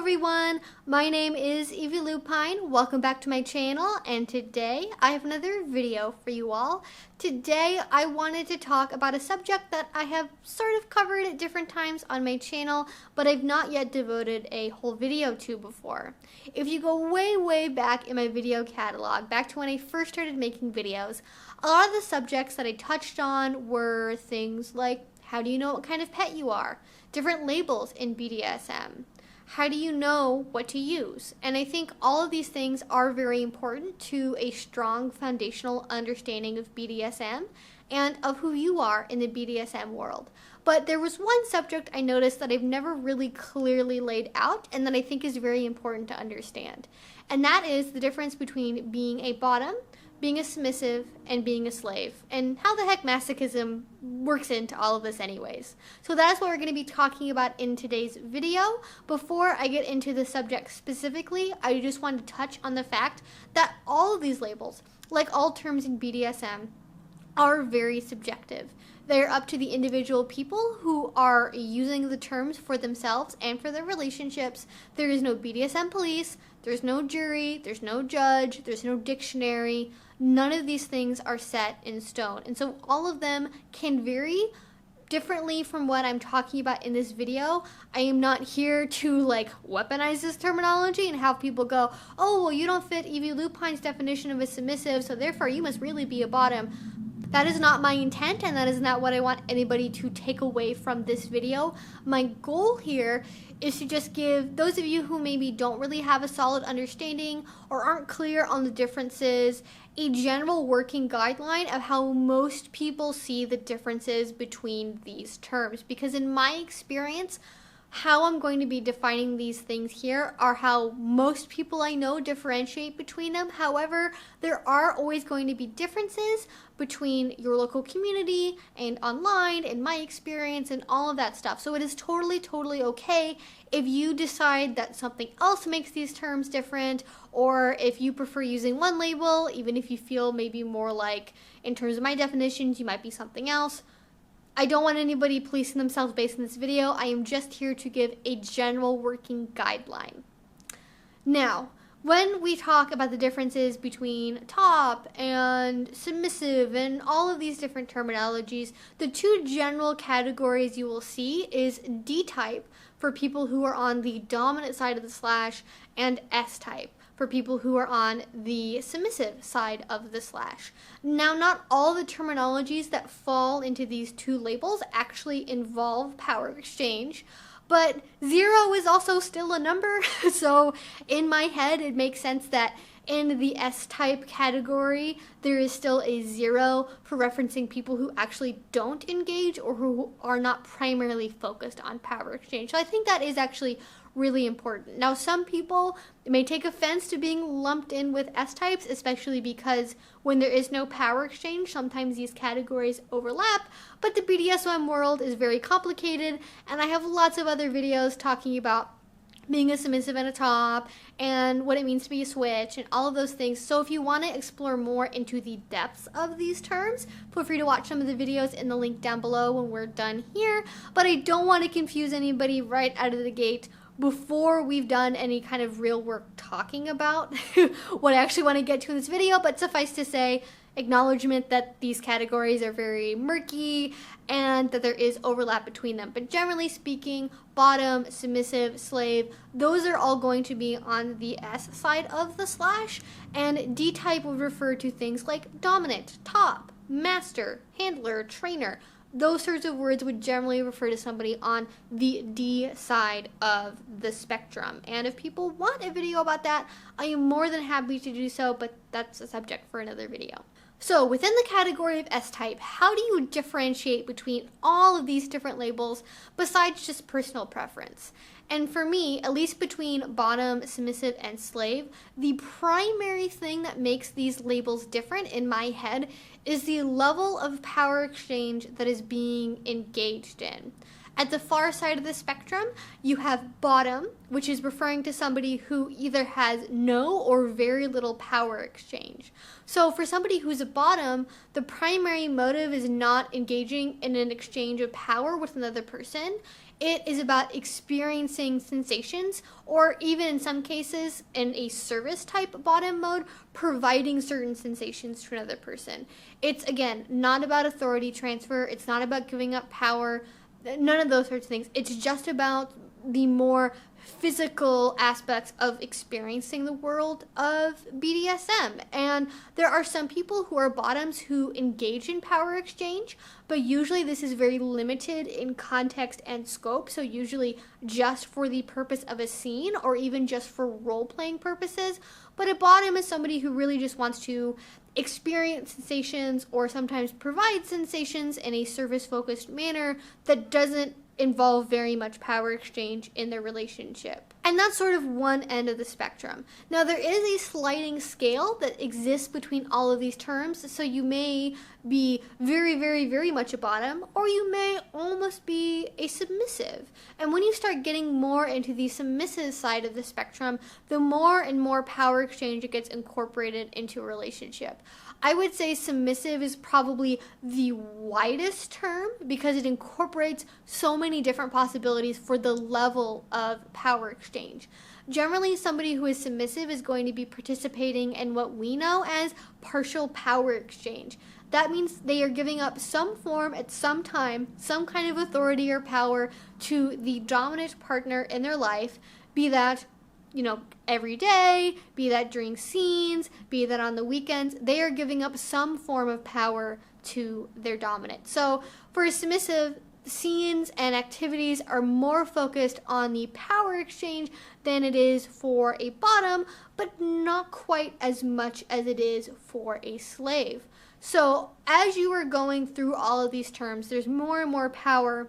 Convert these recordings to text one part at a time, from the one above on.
everyone, my name is Evie Lupine. Welcome back to my channel, and today I have another video for you all. Today I wanted to talk about a subject that I have sort of covered at different times on my channel, but I've not yet devoted a whole video to before. If you go way back in my video catalog, back to when I first started making videos, a lot of the subjects that I touched on were things like, how do you know what kind of pet you are? Different labels in BDSM. How do you know what to use? And I think all of these things are very important to a strong foundational understanding of BDSM and of who you are in the BDSM world. But there was one subject I noticed that I've never really clearly laid out and that I think is very important to understand. And that is the difference between being a bottom, being a submissive, and being a slave, and how the heck masochism works into all of this anyways. So that's what we're going to be talking about in today's video. Before I get into the subject specifically, I just want to touch on the fact that all of these labels, like all terms in BDSM, are very subjective. They're up to the individual people who are using the terms for themselves and for their relationships. There is no BDSM police, there's no jury, there's no judge, there's no dictionary. None of these things are set in stone. And so all of them can vary differently from what I'm talking about in this video. I am not here to weaponize this terminology and have people go, oh, well, you don't fit Evie Lupine's definition of a submissive, so therefore you must really be a bottom. That is not my intent, and that is not what I want anybody to take away from this video. My goal here is to just give those of you who maybe don't really have a solid understanding or aren't clear on the differences a general working guideline of how most people see the differences between these terms. Because in my experience, how I'm going to be defining these things here are how most people I know differentiate between them. However, there are always going to be differences between your local community and online, in my experience, and all of that stuff. So it is totally okay if you decide that something else makes these terms different, or if you prefer using one label, even if you feel maybe more like, in terms of my definitions, you might be something else. I don't want anybody policing themselves based on this video. I am just here to give a general working guideline. Now, when we talk about the differences between top and submissive and all of these different terminologies, the two general categories you will see is D-type for people who are on the dominant side of the slash, and S-type for people who are on the submissive side of the slash. Now, not all the terminologies that fall into these two labels actually involve power exchange, but 0 is also still a number, so in my head it makes sense that in the S-type category, there is still a 0 for referencing people who actually don't engage or who are not primarily focused on power exchange. So I think that is actually really important. Now, some people may take offense to being lumped in with S-types, especially because when there is no power exchange, sometimes these categories overlap, but the BDSM world is very complicated, and I have lots of other videos talking about being a submissive and a top, and what it means to be a switch, and all of those things. So if you want to explore more into the depths of these terms, feel free to watch some of the videos in the link down below when we're done here. But I don't want to confuse anybody right out of the gate before we've done any kind of real work talking about what I actually want to get to in this video. But suffice to say, acknowledgement that these categories are very murky and that there is overlap between them. But generally speaking, bottom, submissive, slave, those are all going to be on the S side of the slash, and D-type would refer to things like dominant, top, master, handler, trainer. Those sorts of words would generally refer to somebody on the D side of the spectrum. And if people want a video about that, I am more than happy to do so, but that's a subject for another video. So within the category of S-type, how do you differentiate between all of these different labels besides just personal preference? And for me, at least between bottom, submissive, and slave, the primary thing that makes these labels different in my head is the level of power exchange that is being engaged in. At the far side of the spectrum, you have bottom, which is referring to somebody who either has no or very little power exchange. So for somebody who's a bottom, the primary motive is not engaging in an exchange of power with another person. It is about experiencing sensations, or even in some cases, in a service type bottom mode, providing certain sensations to another person. It's, again, not about authority transfer. It's not about giving up power. None of those sorts of things. It's just about the more physical aspects of experiencing the world of BDSM. And there are some people who are bottoms who engage in power exchange, but usually this is very limited in context and scope, so usually just for the purpose of a scene or even just for role-playing purposes. But a bottom is somebody who really just wants to experience sensations or sometimes provide sensations in a service-focused manner that doesn't involve very much power exchange in their relationship. And that's sort of one end of the spectrum. Now, there is a sliding scale that exists between all of these terms, so you may be very, very, very much a bottom, or you may almost be a submissive. And when you start getting more into the submissive side of the spectrum, the more and more power exchange it gets incorporated into a relationship. I would say submissive is probably the widest term because it incorporates so many different possibilities for the level of power exchange. Generally, somebody who is submissive is going to be participating in what we know as partial power exchange. That means they are giving up some form at some time, some kind of authority or power to the dominant partner in their life, be that every day, be that during scenes, be that on the weekends. They are giving up some form of power to their dominant. So for a submissive, scenes and activities are more focused on the power exchange than it is for a bottom, but not quite as much as it is for a slave. So as you are going through all of these terms, there's more and more power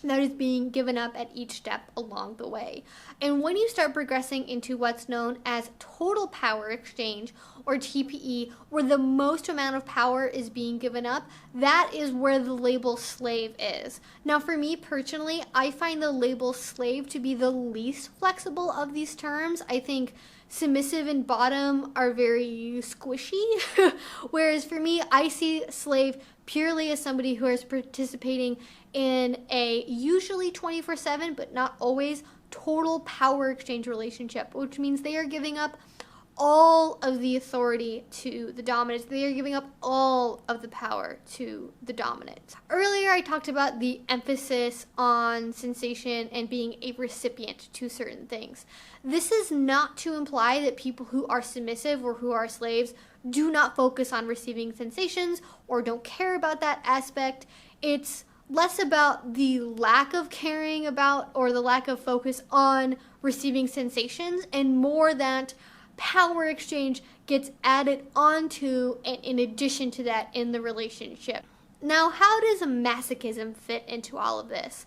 that is being given up at each step along the way. And when you start progressing into what's known as total power exchange, or TPE, where the most amount of power is being given up, that is where the label slave is. Now, for me personally, I find the label slave to be the least flexible of these terms. I think submissive and bottom are very squishy, whereas for me, I see slave purely as somebody who is participating in a usually 24/7, but not always, total power exchange relationship, which means they are giving up all of the authority to the dominant. They are giving up all of the power to the dominant. Earlier, I talked about the emphasis on sensation and being a recipient to certain things. This is not to imply that people who are submissive or who are slaves do not focus on receiving sensations or don't care about that aspect. It's less about the lack of caring about or the lack of focus on receiving sensations, and more that power exchange gets added onto and in addition to that in the relationship. Now, how does masochism fit into all of this?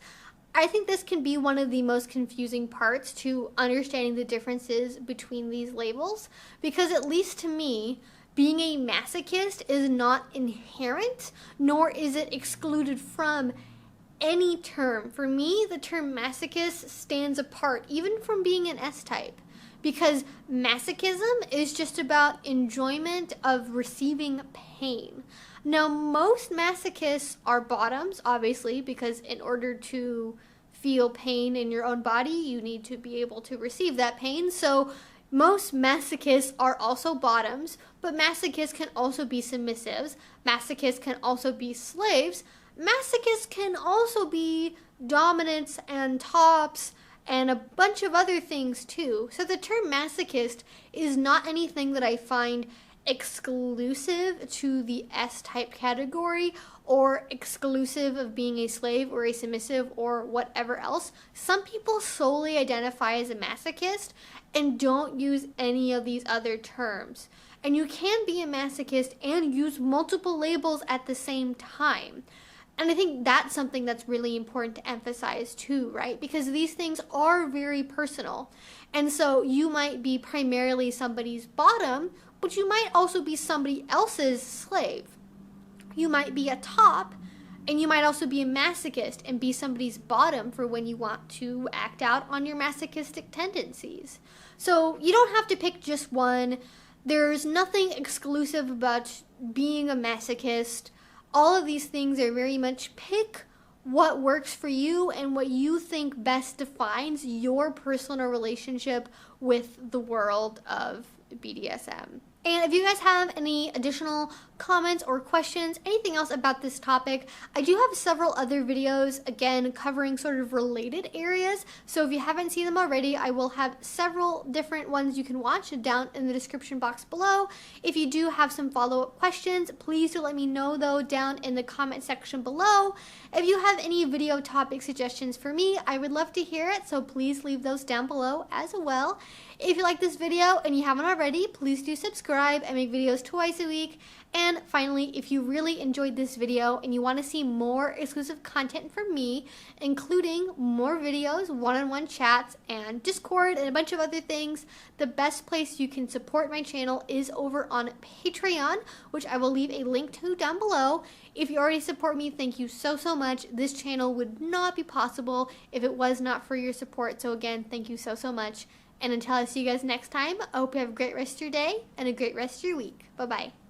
I think this can be one of the most confusing parts to understanding the differences between these labels, because at least to me, being a masochist is not inherent, nor is it excluded from any term. For me, the term masochist stands apart even from being an S-type, because masochism is just about enjoyment of receiving pain. Now, most masochists are bottoms, obviously, because in order to feel pain in your own body, you need to be able to receive that pain. So most masochists are also bottoms, but masochists can also be submissives. Masochists can also be slaves. Masochists can also be dominants and tops and a bunch of other things too. So the term masochist is not anything that I find exclusive to the S-type category or exclusive of being a slave or a submissive or whatever else. Some people solely identify as a masochist and don't use any of these other terms. And you can be a masochist and use multiple labels at the same time. And I think that's something that's really important to emphasize too, right? Because these things are very personal. And so you might be primarily somebody's bottom, but you might also be somebody else's slave. You might be a top And you might also be a masochist and be somebody's bottom for when you want to act out on your masochistic tendencies. So you don't have to pick just one. There's nothing exclusive about being a masochist. All of these things are very much pick what works for you and what you think best defines your personal relationship with the world of BDSM. And if you guys have any additional comments or questions, anything else about this topic, I do have several other videos, again, covering sort of related areas. So if you haven't seen them already, I will have several different ones you can watch down in the description box below. If you do have some follow-up questions, please do let me know, though, down in the comment section below. If you have any video topic suggestions for me, I would love to hear it, so please leave those down below as well. If you like this video and you haven't already, please do subscribe. I make videos twice a week. And finally, if you really enjoyed this video and you want to see more exclusive content from me, including more videos, one-on-one chats, and Discord, and a bunch of other things, the best place you can support my channel is over on Patreon, which I will leave a link to down below. If you already support me, thank you so much. This channel would not be possible if it was not for your support. So again, thank you so much. And until I see you guys next time, I hope you have a great rest of your day and a great rest of your week. Bye-bye.